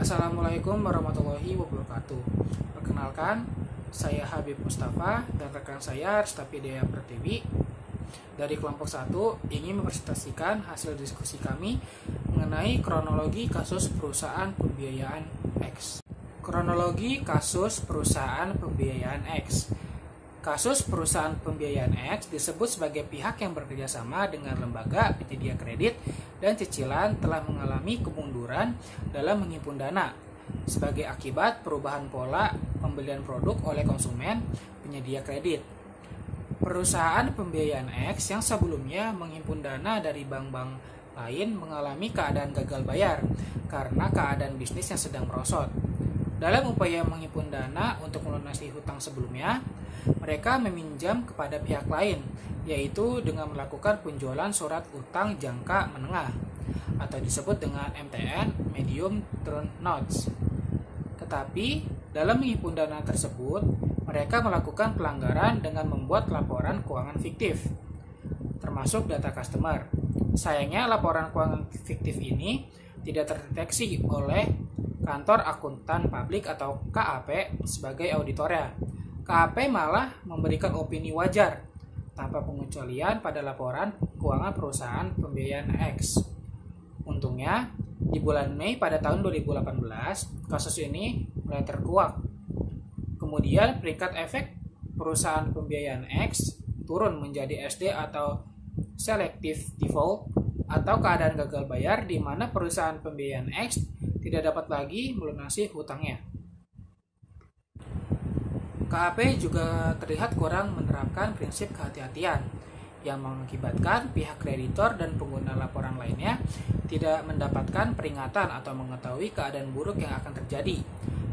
Assalamualaikum warahmatullahi wabarakatuh. Perkenalkan, saya Habib Mustafa dan rekan saya Restapidaya Pertiwi dari kelompok 1 ingin mempresentasikan hasil diskusi kami mengenai kronologi kasus perusahaan pembiayaan X. Kronologi kasus perusahaan pembiayaan X. Kasus perusahaan pembiayaan X disebut sebagai pihak yang bekerja sama dengan lembaga penyedia kredit dan cicilan telah mengalami kemunduran dalam menghimpun dana sebagai akibat perubahan pola pembelian produk oleh konsumen penyedia kredit. Perusahaan pembiayaan X yang sebelumnya menghimpun dana dari bank-bank lain mengalami keadaan gagal bayar karena keadaan bisnis yang sedang merosot. Dalam upaya menghimpun dana untuk melunasi hutang sebelumnya, mereka meminjam kepada pihak lain, yaitu dengan melakukan penjualan surat utang jangka menengah, atau disebut dengan MTN, Medium Term Notes. Tetapi, dalam menghimpun dana tersebut, mereka melakukan pelanggaran dengan membuat laporan keuangan fiktif, termasuk data customer. Sayangnya, laporan keuangan fiktif ini tidak terdeteksi oleh Kantor Akuntan Publik atau KAP sebagai auditornya. KAP malah memberikan opini wajar tanpa pengecualian pada laporan keuangan perusahaan pembiayaan X. Untungnya, di bulan Mei pada tahun 2018, kasus ini mulai terkuak. Kemudian peringkat efek perusahaan pembiayaan X turun menjadi SD atau selective default atau keadaan gagal bayar di mana perusahaan pembiayaan X tidak dapat lagi melunasi hutangnya. KAP juga terlihat kurang menerapkan prinsip kehati-hatian yang mengakibatkan pihak kreditor dan pengguna laporan lainnya tidak mendapatkan peringatan atau mengetahui keadaan buruk yang akan terjadi.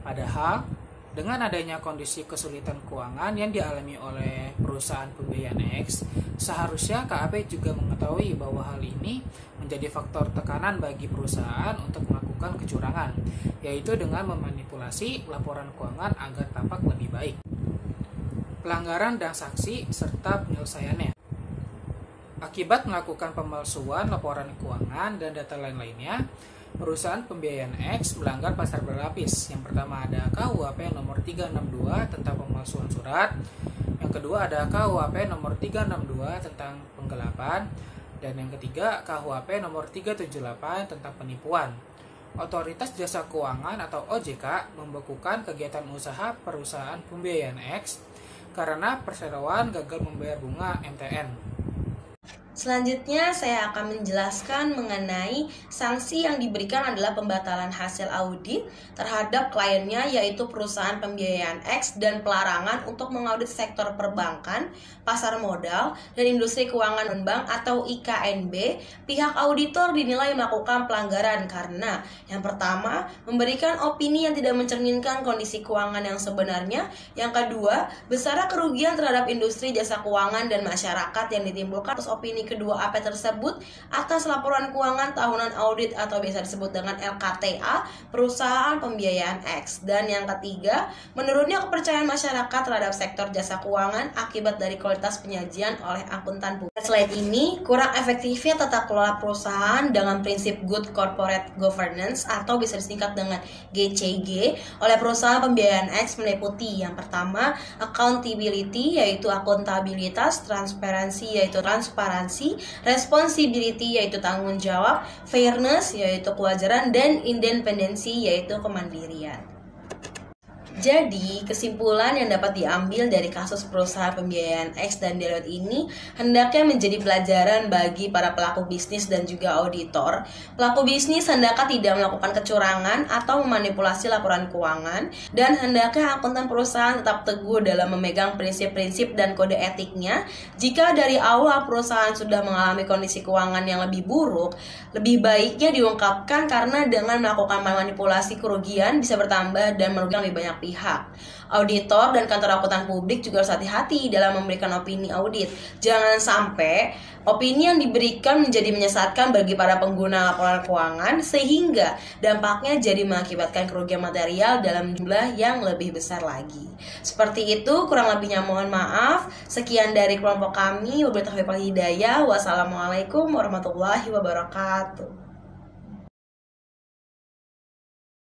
Padahal, dengan adanya kondisi kesulitan keuangan yang dialami oleh perusahaan pembiayaan X, seharusnya KAP juga mengetahui bahwa hal ini menjadi faktor tekanan bagi perusahaan untuk melakukan kecurangan, yaitu dengan memanipulasi laporan keuangan agar tampak lebih baik. Pelanggaran dan sanksi serta penyelesaiannya. Akibat melakukan pemalsuan laporan keuangan dan data lain-lainnya, perusahaan pembiayaan X melanggar pasal berlapis. Yang pertama ada KUHP nomor 362 tentang pemalsuan surat. Yang kedua ada KUHP nomor 362 tentang penggelapan. Dan yang ketiga KUHP nomor 378 tentang penipuan. Otoritas Jasa Keuangan atau OJK membekukan kegiatan usaha perusahaan pembiayaan X karena perseroan gagal membayar bunga MTN. Selanjutnya, saya akan menjelaskan mengenai sanksi yang diberikan adalah pembatalan hasil audit terhadap kliennya, yaitu perusahaan pembiayaan X, dan pelarangan untuk mengaudit sektor perbankan, pasar modal, dan industri keuangan non-bank atau IKNB. Pihak auditor dinilai melakukan pelanggaran karena yang pertama, memberikan opini yang tidak mencerminkan kondisi keuangan yang sebenarnya. Yang kedua, besar kerugian terhadap industri jasa keuangan dan masyarakat yang ditimbulkan atas opini kedua AP tersebut atas laporan keuangan tahunan audit atau biasa disebut dengan LKTA perusahaan pembiayaan X. Dan yang ketiga, menurunnya kepercayaan masyarakat terhadap sektor jasa keuangan akibat dari kualitas penyajian oleh akuntan publik. Slide ini kurang efektifnya tata kelola perusahaan dengan prinsip Good Corporate Governance atau bisa disingkat dengan GCG oleh perusahaan pembiayaan X meliputi yang pertama accountability yaitu akuntabilitas, transparansi yaitu transparansi, responsibility yaitu tanggung jawab, fairness yaitu kewajaran, dan independensi yaitu kemandirian. Jadi, kesimpulan yang dapat diambil dari kasus perusahaan pembiayaan X dan Deloitte ini hendaknya menjadi pelajaran bagi para pelaku bisnis dan juga auditor. Pelaku bisnis hendaknya tidak melakukan kecurangan atau memanipulasi laporan keuangan, dan hendaknya akuntan perusahaan tetap teguh dalam memegang prinsip-prinsip dan kode etiknya. Jika dari awal perusahaan sudah mengalami kondisi keuangan yang lebih buruk, lebih baiknya diungkapkan karena dengan melakukan manipulasi kerugian bisa bertambah dan merugikan lebih banyak pihak. Auditor dan kantor akuntan publik juga harus hati-hati dalam memberikan opini audit. Jangan sampai opini yang diberikan menjadi menyesatkan bagi para pengguna laporan keuangan sehingga dampaknya jadi mengakibatkan kerugian material dalam jumlah yang lebih besar lagi. Seperti itu, kurang lebihnya mohon maaf. Sekian dari kelompok kami. Wabillahi taufiq wal hidayah. Wassalamualaikum warahmatullahi wabarakatuh.